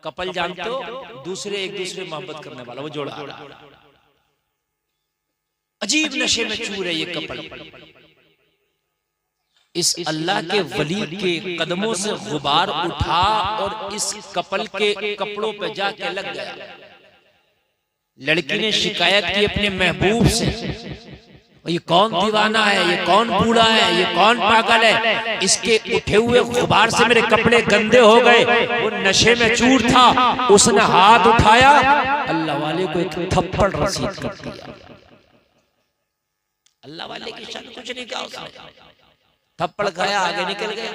Couple जानते हो, दूसरे एक दूसरे मोहब्बत करने वाला, वो जोड़ा अजीब नशे में चूर है ये कपल। इस अल्लाह के वली के कदमों से गुबार उठा और इस कपल के कपड़ों पे जाके लग गया। लड़की ने शिकायत की अपने महबूब से, ये कौन दीवाना है, ये कौन बूढ़ा है, ये कौन पागल है, इसके उठे हुए गुबार से मेरे कपड़े गंदे हो गए। वो नशे में चूर था, उसने हाथ उठाया, अल्लाह वाले को एक थप्पड़ रसीद कर दिया। अल्लाह वाले की शान कुछ नहीं कहा उसने, थप्पड़ खाया, आगे निकल गया।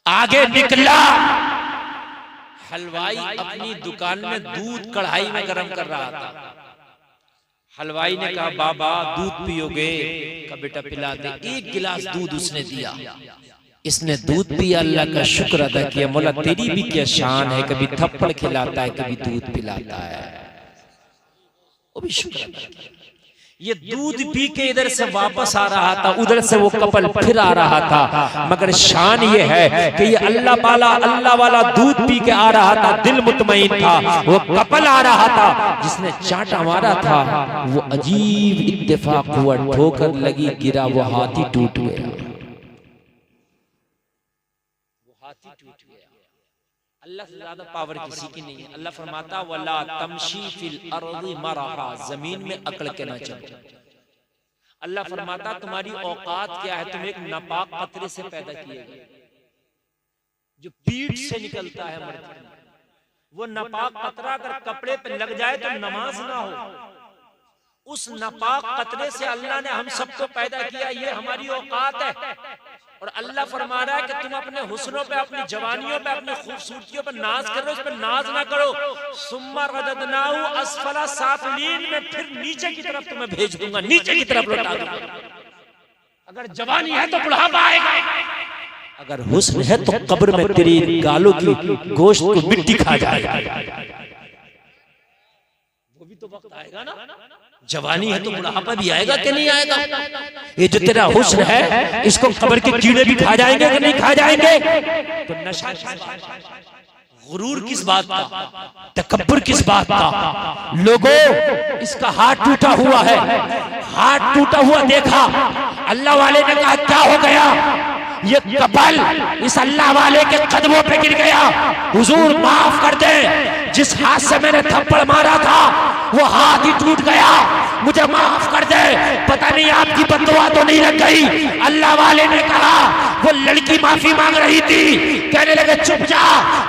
आगे निकला, हलवाई अपनी दुकान में दूध कढ़ाई में गर्म कर रहा था। हलवाई ने कहा बाबा दूध पियोगे? का बेटा पिला दे। एक गिलास दूध उसने दिया, इसने दूध पिया, अल्लाह का शुक्र अदा किया। मौला तेरी भी क्या शान है, कभी थप्पड़ खिलाता है, कभी दूध पिलाता है, वो भी शुक्र अदा किया। ये दूध पी के इधर से वापस आ रहा था, उधर से वो कपल फिर आ रहा था, मगर शान ये है कि ये अल्लाह वाला दूध पी के आ रहा था, दिल मुतमईन था। वो कपल आ रहा था जिसने चांटा मारा था, वो अजीब इत्तेफाक हुआ, ठोकर लगी, गिरा, वो हाथी टूट गया, वो हाथी टूट गया। अल्लाह से ज्यादा पावर किसी की नहीं है। अल्लाह फरमाता वला तमशी फिल अर्दी मरहा, जमीन में अकड़ के ना चलो। अल्लाह फरमाता तुम्हारी औकात क्या है, तुम एक नापाक कतरे से पैदा किए गए, जो पीठ से निकलता है मर्द, वो नापाक कतरा अगर कपड़े पे लग जाए तो नमाज ना हो। उस नापाक कतरे से अल्लाह ने हम सबको पैदा किया, ये हमारी औकात है। और अल्लाह फरमा रहा है कि तुम अपने हुस्नों पे, अपनी जवानियों पे, अपनी खूबसूरतियों पे नाज कर रहे हो, उस पे नाज ना करो। सुम्मा रददनाहु अस्फला साफिलीन में फिर नीचे की तरफ तुम्हें भेज दूंगा, नीचे की तरफ लौटा दूंगा। अगर जवानी है तो बुढ़ापा आएगा, अगर हुस्न है तो कब्र में तेरी गालों की गोश्त को मिट्टी खा जाएगा। वो भी तो वक्त आएगा ना, जवानी है तो बुढ़ापा भी आएगा कि नहीं आएगा। ये जो तेरा हुस्न है, इसको कब्र के कीड़े भी खा जाएंगे कि नहीं खा जाएंगे। तो नशा किस बात का, गुरूर किस बात का, तकब्बुर किस बात का। लोगों इसका हाथ टूटा हुआ है, हाथ टूटा हुआ देखा, अल्लाह वाले ने कहा क्या हो गया, ये कपल इस अल्लाह वाले के कदमों पे गिर गया, हुजूर माफ कर दे, जिस हाथ से मैंने थप्पड़ मारा था वो हाथ ही टूट गया, मुझे माफ कर दे, पता नहीं आपकी बददुआ तो नहीं लग गई। अल्लाह वाले ने कहा, वो लड़की माफी मांग रही थी, कहने लगे चुप जा,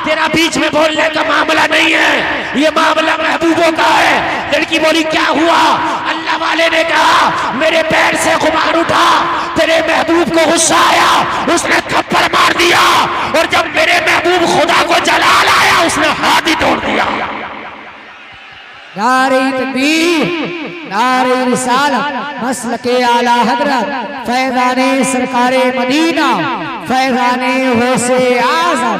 तेरा बीच में बोलने का मामला नहीं है, ये मामला महबूबों का है। लड़की बोली क्या हुआ? अल्लाह वाले ने कहा मेरे पैर से गुबार उठा, तेरे महबूब को गुस्सा आया, उसने थप्पड़ मार दिया, और जब मेरे महबूब खुदा को जलाल आया, उसने हाथ ही तोड़ दिया। नारे तकबीर, नारे रिसालत, मसलके आला हजरत, फैज़ाने सरकारे मदीना, फैज़ाने गौसे आज़म,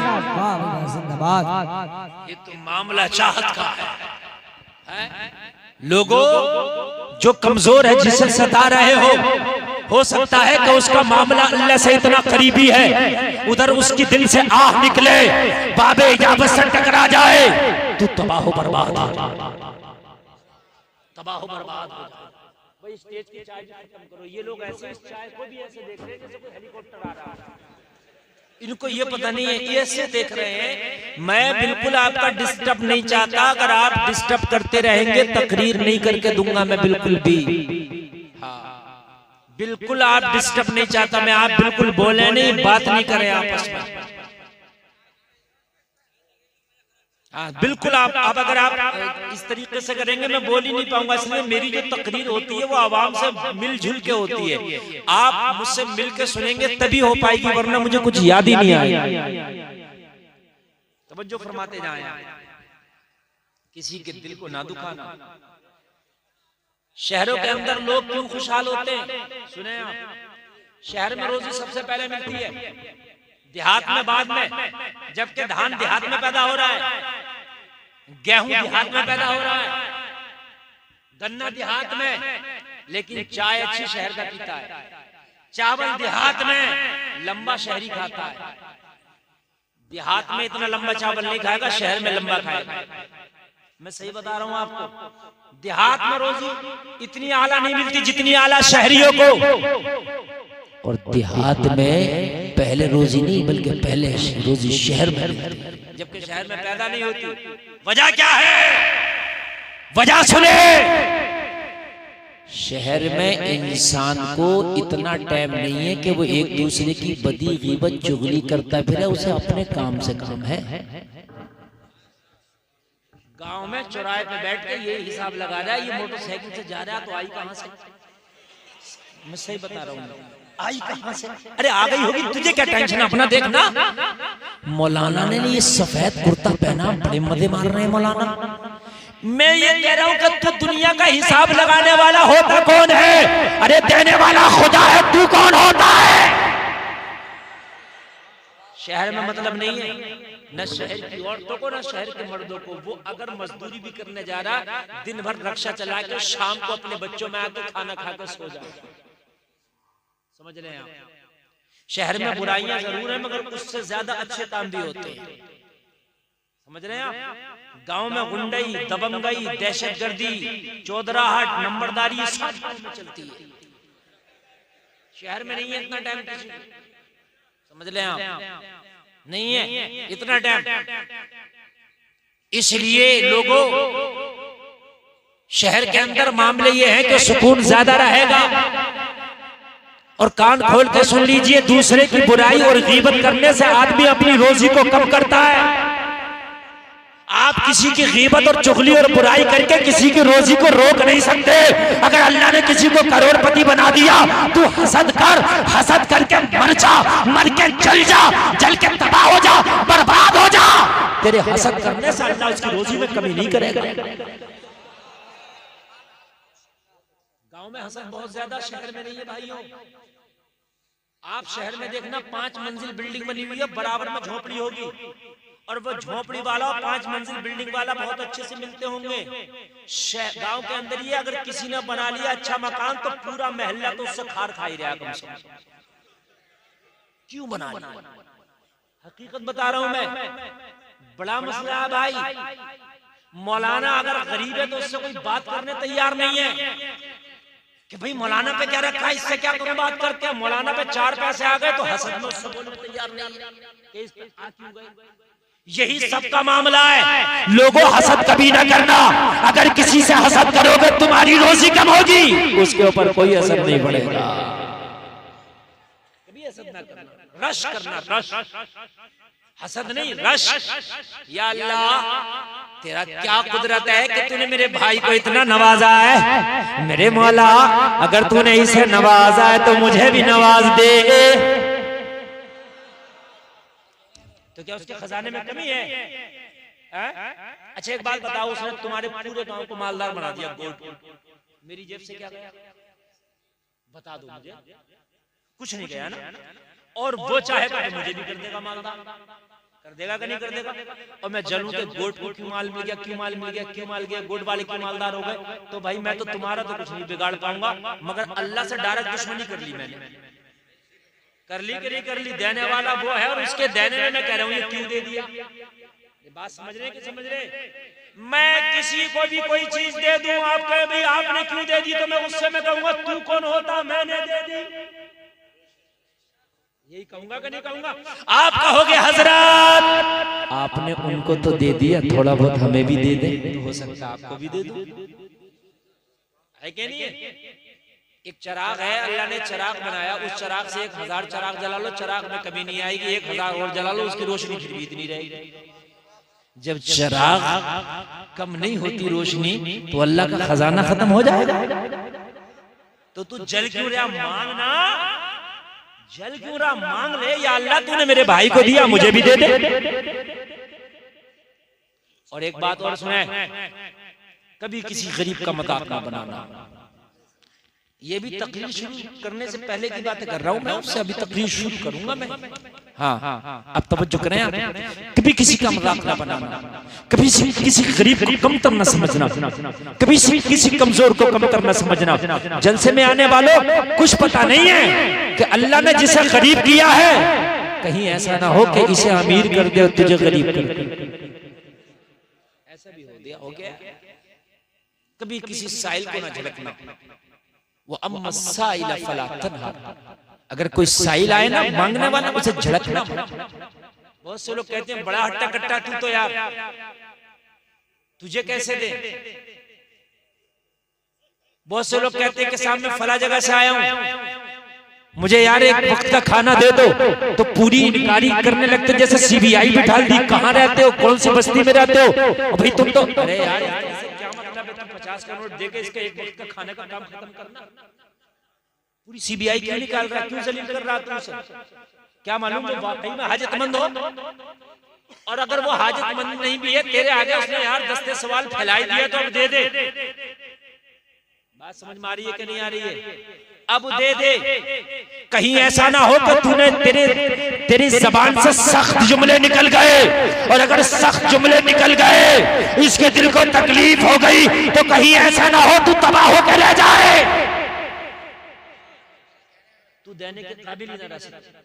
जिंदाबाद। ये तो मामला चाहत का है। लोगों जो कमजोर है, जिसे सता रहे हो सकता है कि उसका मामला अल्लाह से इतना करीबी है, उधर उसकी दिल से आह निकले, बाबे इजाबत से टकरा जाए, तू तबाह बर्बाद हो जाए, तबाह बर्बाद हो जाए। भाई स्टेज की चाय भी खत्म करो, ये लोग ऐसे इस चाय को भी ऐसे देख रहे हैं जैसे कोई हेलीकॉप्टर आ रहा है, इनको ये पता नहीं है, ये ऐसे देख रहे हैं। मैं बिल्कुल आपका डिस्टर्ब नहीं चाहता, अगर आप डिस्टर्ब करते रहेंगे तकरीर नहीं करके दूंगा मैं बिल्कुल भी। हाँ बिल्कुल आप डिस्टर्ब नहीं चाहता मैं, आप बिल्कुल बोले नहीं, बात नहीं करें आपस में। हाँ बिल्कुल आप अगर आप इस तरीके से करेंगे मैं बोल ही नहीं पाऊंगा, इसलिए मेरी जो तकरीर होती है वो आवाम से मिलजुल के होती है। आप मुझसे मिल के सुनेंगे तभी हो पाएगी, वरना मुझे कुछ याद ही नहीं आएगा। तवज्जो फरमाते जाएं, किसी के दिल को ना दुखाना। शहरों के अंदर लोग क्यों खुशहाल होते हैं सुने आप, शहर में रोजी सबसे पहले मिलती है, देहात में बाद में, जबकि धान देहात में पैदा हो रहा है, गेहूं देहात में पैदा हो रहा है, गन्ना देहात में, लेकिन चाय अच्छी शहर का पीता है, चावल देहात में लंबा शहरी खाता है, देहात में इतना लंबा चावल नहीं खाएगा, शहर में लंबा खाएगा। मैं सही बता रहा हूं आपको। देहात में रोजी इतनी आला नहीं मिलती जितनी आला शहरियों को, और देहात में पहले रोजी नहीं बल्कि पहले रोजी शहर में मिलती है, जबकि शहर में पैदा नहीं होती। वजह क्या है? वजह सुने। शहर में इंसान को इतना टाइम नहीं है कि वो एक दूसरे की बदी गीबत चुगली करता फिरे, उसे अपने काम से काम है। गांव में चौराहे पे बैठ के ये हिसाब लगा रहा है, ये मोटरसाइकिल से जा रहा है तो आई कहां से? मैं सही बता रहा हूँ, आई कहां से? अरे आ गई होगी, तुझे क्या टेंशन, अपना देखना। मौलाना ने ये सफेद कुर्ता पहना, बड़े मजे मार रहे हैं मौलाना। मैं ये कह रहा हूं कि तू दुनिया का हिसाब लगाने वाला होता कौन है? अरे देने वाला खुदा है, तू कौन होता है? शहर में मतलब नहीं है न शहर की औरतों को न शहर के मर्दों को। वो अगर मजदूरी भी करने जा रहा, दिन भर रक्षा चला के शाम को अपने बच्चों में आके खाना खाकर सो जाए। समझ रहे हैं आप? शहर में बुराइयां जरूर है मगर उससे ज्यादा अच्छे काम भी होते हैं। समझ रहे हैं आप? गांव में गुंडई, दबंगई, दहशतगर्दी, चौधराहट, नंबरदारी सब में चलती है। शहर में नहीं है इतना टाइम किसी को। समझ लें आप? नहीं है इतना टाइम। इसलिए लोगों, शहर के अंदर मामले ये हैं कि सुकून ज्यादा रहेगा। और कान खोल के सुन लीजिए, दूसरे की बुराई और गीबत करने से आदमी अपनी रोजी को कम करता है। आप किसी की गीबत और चुगली और बुराई करके किसी की रोजी को रोक नहीं सकते। अगर अल्लाह ने किसी को करोड़पति बना दिया, तू हसद कर, हसद करके मर जा, मर के जल जा, जल के तबाह हो जा, बर्बाद हो जा। तेरे हसद करने से अल्लाह उसकी रोजी में कमी नहीं करेगा। गांव में हसद बहुत ज्यादा, शहर में नहीं है भाइयों। आप शहर में देखना 5 मंजिल बिल्डिंग बनी हुई है, बराबर में झोपड़ी होगी, और वो झोपड़ी वाला और 5 मंजिल बिल्डिंग वाला बहुत अच्छे से मिलते होंगे। गांव के अंदर ये अगर किसी ने बना लिया अच्छा मकान तो पूरा मोहल्ला तो उससे खार खा ही रहा कम से कम। क्यों बना लिया? हकीकत बता रहा हूं मैं, बड़ा मसला है भाई। मौलाना अगर गरीब है तो उससे कोई बात करने तैयार नहीं है कि भाई मौलाना पे क्या रखा है, इससे क्या तुम बात करते हैं। मौलाना पे 4 पैसे आ गए तो हसद में उससे बोलने तैयार नहीं है। यही सबका मामला है। लोगों, हसद कभी ना करना। अगर किसी से हसद करोगे तुम्हारी रोजी कम होगी, उसके ऊपर कोई असर नहीं पड़ेगा। कभी हसद ना करना, रश करना, रश, हसद नहीं, रश। या अल्लाह, तेरा क्या कुदरत है कि तूने मेरे भाई को इतना नवाजा है। मेरे मौला, अगर तूने इसे नवाजा है तो मुझे भी नवाज दे। तो क्या उसके खजाने में कमी है? अच्छा एक बात बताओ, उसने तुम्हारे पूरे गांव को मालदार बना दिया, गोल्ड, मेरी जेब से क्या गया? बता दो मुझे। कुछ नहीं गया ना। और वो चाहे तो मुझे भी कर देगा मालदार, कर देगा कि नहीं कर देगा? और मैं जलूं तो गोल्ड को क्यों माल मिल गया, क्यों माल मिल गया, क्यों माल गया, गोल्ड वाले क्यों मालदार हो गए? तो भाई मैं तो तुम्हारा तो कुछ नहीं बिगाड़ पाऊंगा, मगर अल्लाह से डायरेक्ट दुश्मनी कर ली मैंने। कर ली कि नहीं कर ली? देने वाला वो है, और उसके देने में मैं कह रहा हूँ ये क्यों दे दिया। ये बात समझ रहे कि समझ रहे? मैं किसी को भी कोई चीज दे दूं, आप कहे भाई आपने क्यों दे दी, तो मैं उससे मैं कहूंगा तू कौन होता, मैंने दे दी। यही कहूंगा कि नहीं कहूंगा? आप कहोगे हजरत आपने उनको तो दे दिया, थोड़ा बहुत हमें भी दे दे, तो हो सकता है आपको भी दे दूं, है कि नहीं? एक चिराग है, अल्लाह ने चिराग बनाया, उस चिराग से 1000 चिराग जला लो, चिराग में कभी नहीं आएगी। 1000 और जला लो, उसकी रोशनी फिर भी इतनी रहेगी। जब चिराग कम नहीं होती रोशनी, तो अल्लाह का खजाना खत्म हो जाएगा। तो तू जल क्यों रहा, मांगना, जल क्यों रहा, मांग ले। या अल्लाह तूने मेरे भाई को दिया, मुझे भी दे दे। और एक बात और सुने, कभी किसी गरीब का मजाक ना बनाना। ये भी तकरीर शुरू करने से पहले की बातें कर रहा हूँ मैं, उससे अभी तकरीर शुरू करूंगा मैं। हाँ, अब तवज्जो करें आप। कभी किसी का मजाक ना बनाना, कभी किसी गरीब को कमतर न समझना, कभी किसी कमजोर को कमतर न समझना। जलसे में आने वालों, कुछ पता नहीं है कि अल्लाह ने जिसे गरीब किया है कहीं ऐसा ना हो कि इसे अमीर कर दे और तुझे गरीब कर दे। ऐसा भी हो गया। कभी किसी साइल को ना झड़कना। वो अम्मा साइला फला तन्हा, अगर कोई साइल आए ना मांगने वाला उसे झड़कना। बहुत से लोग कहते हैं बड़ा हट्टा कट्टा तू तो यार, तुझे कैसे दे। बहुत से लोग कहते हैं कि साहब मैं फला जगह से आया हूं, मुझे यार एक वक्त का खाना दे दो, तो पूरी इनकारी करने लगते जैसे सीबीआई बिठा दी। कहाँ रहते हो, कौन सी बस्ती में रहते हो, और भाई तुम तो अरे यार क्या मतलब है, तुम 50 का नोट देके इसके एक वक्त का खाने का काम खत्म करना। पूरी सीबीआई क्यों निकाल रहा है, क्यों जलील कर रहा है तुमसे? क्या मालूम जो वाकई में हाजतमंद हो, और अगर वो हाजतमंद नहीं भी है तेरे आगे उसने यार दस्ते सवाल फैलाई दिया तो अब दे दे। बात समझ में आ रही है कि नहीं आ रही है? अब दे दे। कहीं ऐसा ना हो कि तूने तेरी जबान से सख्त जुमले निकल गए, और अगर सख्त जुमले निकल गए इसके दिल को तकलीफ हो गई तो कहीं ऐसा ना हो तू तबाह होकर रह जाए। तू देने के काबिल ही ना रह सकता।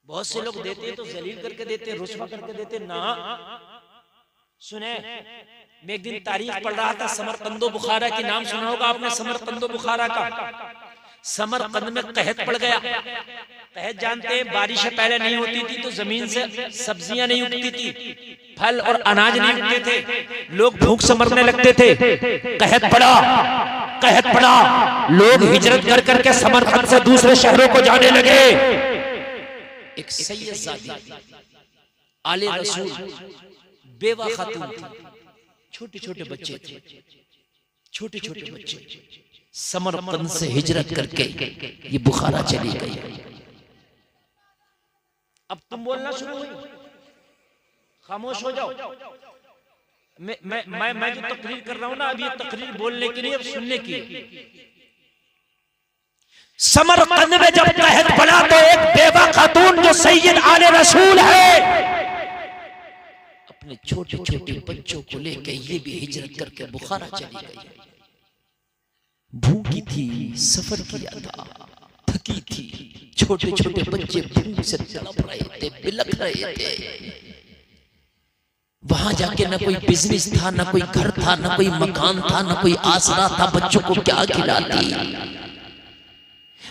बहुत से लोग देते हैं तो जलील करके देते, रुस्वा करके देते ना। सुने, मैं एक दिन तारीख पढ़ रहा था समरकंदो बुखारा की, नाम सुना होगा आपने समरकंदो बुखारा का। समरकंद में कहत पड़ गया। कहत जानते हैं बारिशें पहले नहीं होती थी तो जमीन से सब्जियां नहीं उगती थी, फल और अनाज नहीं उगते थे, लोग भूख से मरने लगते थे। कहत पड़ा, कहत पड़ा, लोग हिजरत कर करके समरकंद से दूसरे शहरों को जाने लगे। एक सैयद आले रसूल बेवा खातून थी, छोटे छोटे बच्चे थे, छोटे छोटे बच्चे समरकंद से हिजरत करके ये बुखारा चली गई। अब तुम बोलना शुरू हुई, खामोश हो जाओ। मैं जो तकरीर कर रहा हूं ना, अब ये तकरीर बोलने की नहीं, अब सुनने की। समरकंद में जब कहत पड़ा तो एक बेवा खातून जो सैयद आले रसूल है अपने छोटे छोटे बच्चों को लेके ये भी हिजरत करके बुखारा चली गई। भूखी थी, सफर किया था, थकी थी, छोटे छोटे बच्चे भूख से तड़प रहे थे, बिलख रहे थे। वहां जाके ना कोई बिजनेस था, ना कोई घर था, ना कोई मकान था, ना कोई आसरा था। बच्चों को क्या खिलाती?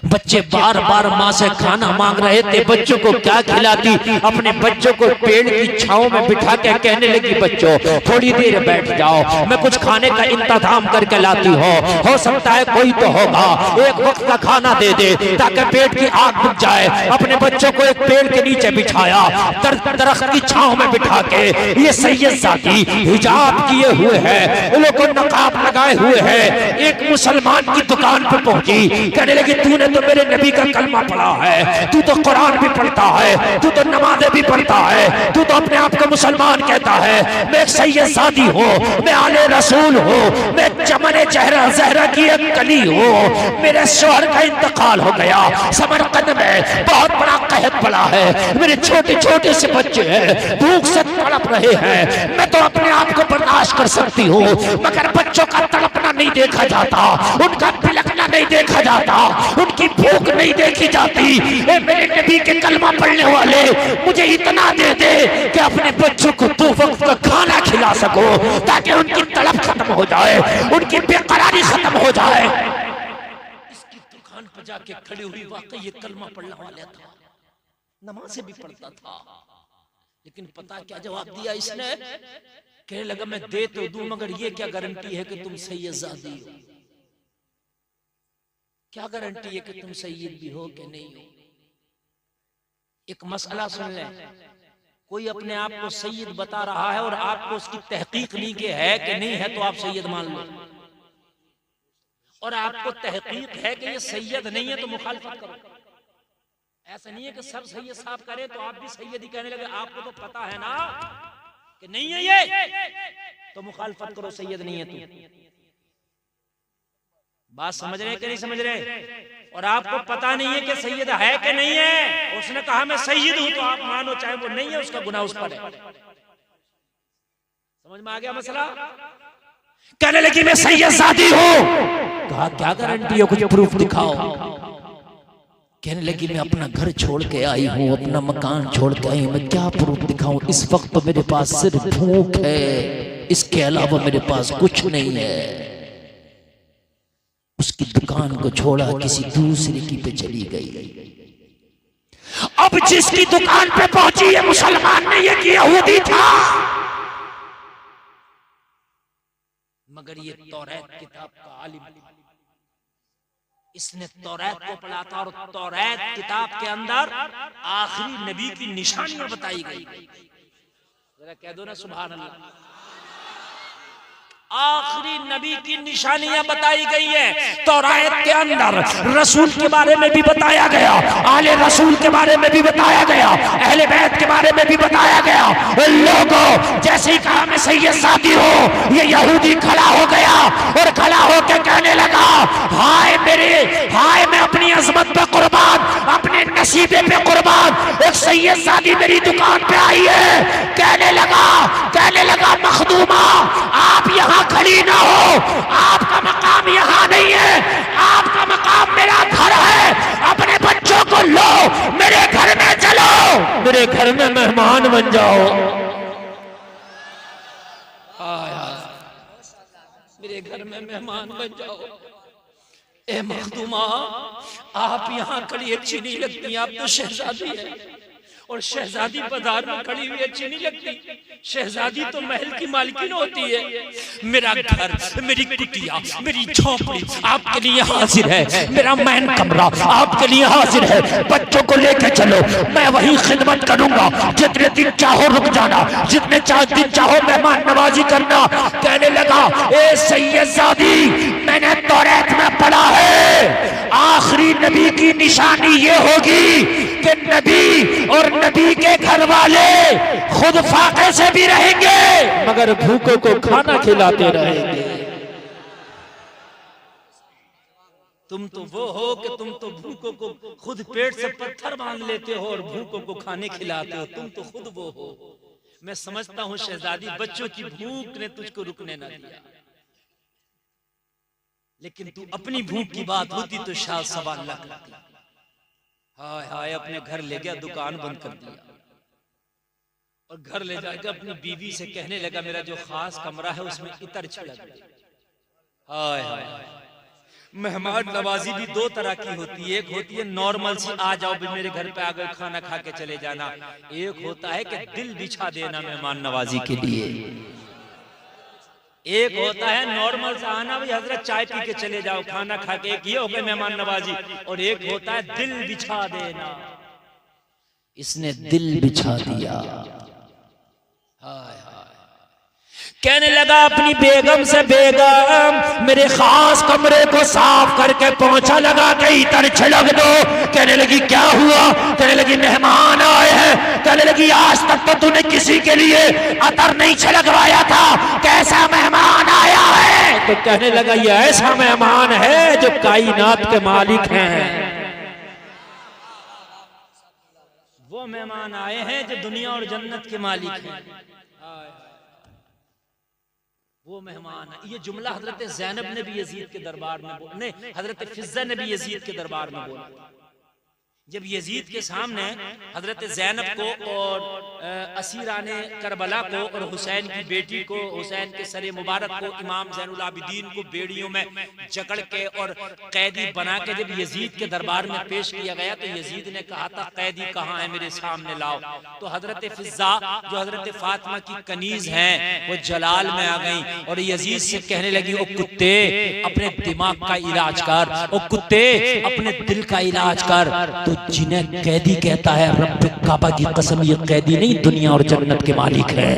बच्चे बार बार माँ से खाना मांग रहे थे, बच्चों को क्या खिलाती? अपने बच्चों को पेड़ की छांव में बिठा के कहने लगी, बच्चों थोड़ी देर बैठ जाओ, मैं कुछ खाने का इंतजाम करके लाती हूँ, हो सकता है कोई तो होगा, एक वक्त का खाना दे दे ताकि पेट की आग बुझ जाए। अपने बच्चों को एक पेड़ के नीचे बिठाया, दरख्त की छांव में बिठा के। ये सैयद साथी हिजाब किए हुए है, उन लोगों को नकाब लगाए हुए है। एक मुसलमान की दुकान पर पहुंची, कहने लगी, तूने तो मेरे नबी का कलमा पढ़ा है, तू तो कुरान भी पढ़ता है, तू तो नमाज़ें भी पढ़ता है, तू तो अपने आप को मुसलमान कहता है। मैं एक सैयद सादी हूँ, मैं आले रसूल हूँ, मैं चमन ज़हरा की एक कली हूँ। मेरे शौहर का इंतकाल हो गया, समरकंद में बहुत बड़ा कहत पड़ा है, मेरे छोटे छोटे से बच्चे हैं, भूख से तड़प रहे हैं। मैं तो अपने आप को बर्दाश्त कर सकती हूँ, मगर बच्चों का तड़पना नहीं देखा जाता, उनका बिलखना नहीं देखा जाता, उनकी भूख नहीं देखी जाती। ए मेरे नबी के कलमा पढ़ने वाले, मुझे इतना दे दे कि अपने बच्चों को 2 वक्त का खाना खिला सको, ताकि उनकी तड़प खत्म हो जाए, उनकी बेकरारी खत्म हो जाए। इसकी दुकान पर जाके खड़ी हुई, वाकई ये कलमा पढ़ने वाला था, नमाज़ें भी पढ़ता था, लेकिन पता क्या जवाब दिया इसने? कहने लगा, मैं दे तो दूं, मगर ये क्या गारंटी है कि तुम सैयदजादी हो? क्या गारंटी है कि तुम सैयद भी हो कि नहीं हो? एक मसला सुन लें, कोई अपने आप को सैयद बता रहा है और आपको उसकी तहकीक नहीं कि है कि नहीं है, तो आप सैयद मान लो, और आपको तहकीक है कि ये सैयद नहीं है तो मुखालफत करो। ऐसा नहीं है कि सब सैयद साहब करें तो आप भी सैयद ही कहने लगे। आपको तो पता है ना कि नहीं है ये, तो मुखालफत करो, सैयद नहीं है तू। बात समझ रहे कि नहीं समझ रहे? और आपको पता नहीं है कि सैयद है कि नहीं है, उसने कहा मैं सैयद हूं, तो आप मानो, चाहे वो नहीं है, उसका गुनाह उस पर है। समझ में आ गया मसला? कहने लगी, मैं सैयद सादी हूं। कहा, क्या गारंटी है, कुछ प्रूफ दिखाओ। कहने लगी मैं अपना घर छोड़ के आई हूँ, अपना मकान छोड़ के आई हूँ, मैं क्या प्रूफ दिखाऊं, इस वक्त तो मेरे पास सिर्फ भूख है, इसके अलावा मेरे पास कुछ नहीं है। उसकी दुकान को छोड़ा, किसी दूसरे की पे चली गई। अब जिसकी दुकान पे पहुंची ये मुसलमान नहीं, ये यहूदी था, मगर ये तौरात किताब का आलिम था। इसने तौरात को पढ़ा था और तौरात किताब के अंदर आखिरी नबी की निशानियां बताई गई। जरा कह दो ना सुभान अल्लाह। आखिरी नबी की निशानियां बताई गई है तौरात के अंदर। रसूल के बारे में भी बताया गया, आले रसूल के बारे में भी बताया गया, अहले बैत के बारे में भी बताया गया। लोगों जैसे ही कहा मैं सैयद सादी हो, ये यहूदी खड़ा हो गया और खड़ा होकर कहने लगा हाय मेरे, हाय मैं अपनी अजमत पे कुर्बान, अपने नसीबे पे कुर्बान, एक सैयद सादी मेरी दुकान पे आई है। कहने लगा मखदूमा आप यहाँ खड़ी ना हो, आपका मकाम यहाँ नहीं है, आपका मकाम मेरा घर है। अपने बच्चों को लो, मेरे घर में चलो, मेरे घर में मेहमान बन जाओ। मेरे घर में मेहमान बन जाओ। ए मखदूमा आप यहाँ खड़ी अच्छी नहीं लगती, आप तो शहजादी है और शहजादी बाजार में खड़ी हुई अच्छी नहीं लगती। शहजादी तो महल की मालकिन होती है। मेरा घर, मेरी कुटिया, मेरी झोपड़ी आपके लिए हाजिर है, मेरा मैन कमरा आपके लिए हाजिर है। बच्चों को लेकर चलो, मैं वही खिदमत करूंगा, जितने दिन चाहो रुक जाना, जितने दिन चाहो मेहमान नवाजी करना। कहने लगा ए सैयदजादी मैंने तौरात में पढ़ा है आखिरी नबी की निशानी ये होगी कि नबी और नबी के घर वाले खुद फाके से भी रहेंगे मगर भूखों को खाना खिलाते रहेंगे। तुम तो वो हो कि तुम तो भूखों को खुद पेट से पत्थर बांध लेते हो और भूखों को खाने खिलाते हो, तुम तो खुद वो हो। मैं समझता हूं शहजादी बच्चों की भूख ने तुझको रुकने ना दिया, लेकिन तू अपनी भूख की बात होती तो शायद सवाल लग। हाय हाय अपने घर ले गया, दुकान बंद कर दिया और घर ले जाकर अपनी बीवी से कहने लगा मेरा जो खास कमरा है उसमें इतर छिड़क दे। हाय हाय मेहमान नवाजी भी दो तरह की होती है, एक होती है नॉर्मल सी आ जाओ भी मेरे घर पे आ गए खाना खा के चले जाना, एक होता है कि दिल बिछा देना मेहमान नवाजी के लिए। एक होता है नॉर्मल सा आना भाई हजरत चाय पी के चले जाओ खाना खा के, एक ये हो गए मेहमान नवाजी, और एक होता है दिल बिछा देना। इसने दिल बिछा दिया। हाय कहने लगा अपनी बेगम से बेगम मेरे खास कमरे को साफ करके पोंछा लगा के इतर छिड़क दो। कहने लगी क्या हुआ? कहने लगी मेहमान आए हैं। कहने लगी आज तक तो तूने किसी के लिए अतर नहीं छिड़कवाया था, कैसा मेहमान आया है? तो कहने लगा ये ऐसा मेहमान है जो कायनात के मालिक हैं। वो मेहमान आए हैं जो दुनिया और जन्नत के मालिक हैं। वो मेहमान है। ये जुमला हजरत ज़ैनब ने भी यजीद के दरबार में बोला, नहीं हजरत फिज़्ज़ा ने भी यजीद के दरबार में बोला। जब यजीद के सामने हजरत ज़ैनब को और असीराने करबला को और हुसैन की बेटी को, हुसैन के सरे मुबारक को, इमाम ज़ैनुल आबिदीन को बेड़ियों में जकड़ के और कैदी बना के जब यजीद के दरबार में पेश किया गया तो यजीद ने कहा था कैदी कहाँ है, मेरे सामने लाओ। तो हजरत फिज़्ज़ा जो हजरत फातिमा की कनीज हैं वो जलाल में आ गई और यजीद से कहने लगी ओ कुत्ते अपने दिमाग का इलाज कर, ओ कुत्ते अपने दिल का इलाज कर। तो जिन्हें कैदी कहता है रब काबा की कसम ये कैदी नहीं दुनिया और जन्नत के मालिक है।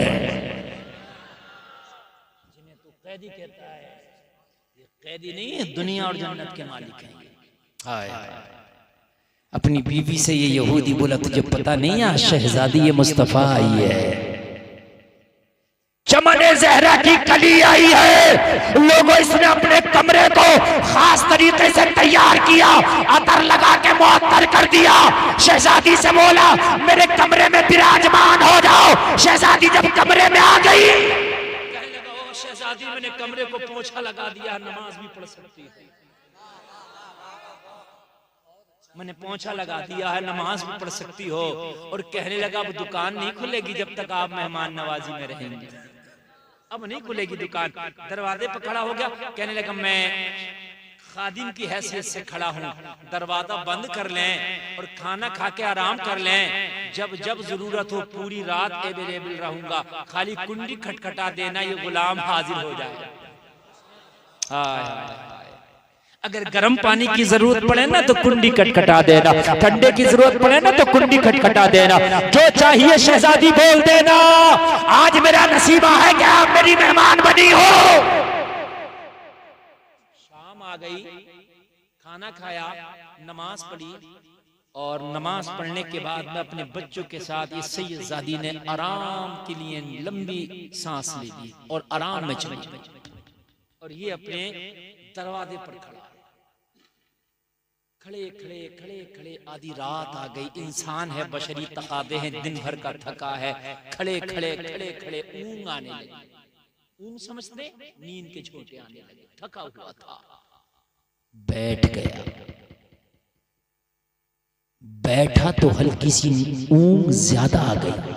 जिन्हें तो कैदी कहता है ये कैदी नहीं है दुनिया और जन्नत के मालिक है। हाय अपनी बीवी से ये यहूदी बोला तुझे पता नहीं है शहजादी ये मुस्तफा आई है, चमने ज़हरा की कली आई है। लोगों इसने अपने कमरे को खास तरीके से तैयार किया, अतर लगा के मुअत्तर कर दिया। शहजादी से बोला मेरे कमरे में विराजमान हो जाओ। शहजादी जब कमरे में आ गई कहने लगा ओ शहजादी मैंने कमरे को पोंछा लगा दिया, नमाज भी पढ़ सकती है। मैंने पोंछा लगा दिया है, नमाज भी पढ़ सकती हो। और कहने लगा अब दुकान नहीं खुलेगी जब तक आप मेहमान नवाजी में रहेंगे, अब नहीं खुलेगी दुकान। दरवाजे पर खड़ा हो गया, कहने लगा मैं खादिम की हैसियत से खड़ा हूँ, दरवाजा बंद कर लें और खाना खा के आराम कर लें, जब जब जरूरत हो पूरी रात अवेलेबल रहूंगा, खाली कुंडी खटखटा देना, ये गुलाम हाजिर हो जाए। अगर गर्म पानी की जरूरत पड़े ना तो कुंडी खटखटा देना, ठंडे की जरूरत पड़े ना तो कुंडी खटखटा देना, जो चाहिए शहजादी बोल देना। आज मेरा नसीबा है कि आप मेरी मेहमान बनी हो। शाम आ गई, खाना खाया, नमाज पढ़ी, और नमाज पढ़ने के बाद मैं अपने बच्चों के साथ ये सैयदजादी ने आराम के लिए लंबी सांस ली दी और आराम में चली गई। और ये अपने दरवाजे पर खड़ा, खड़े खड़े खड़े खड़े आधी रात आ गई। इंसान है, बशरी तकादे हैं, दिन भर का थका है, खड़े खड़े खड़े खड़े ऊंग आने लगी। ऊंग समझते, नींद के झोंके आने लगे, थका हुआ था, बैठ गया। बैठा तो हल्की सी ऊंग ज्यादा आ गई,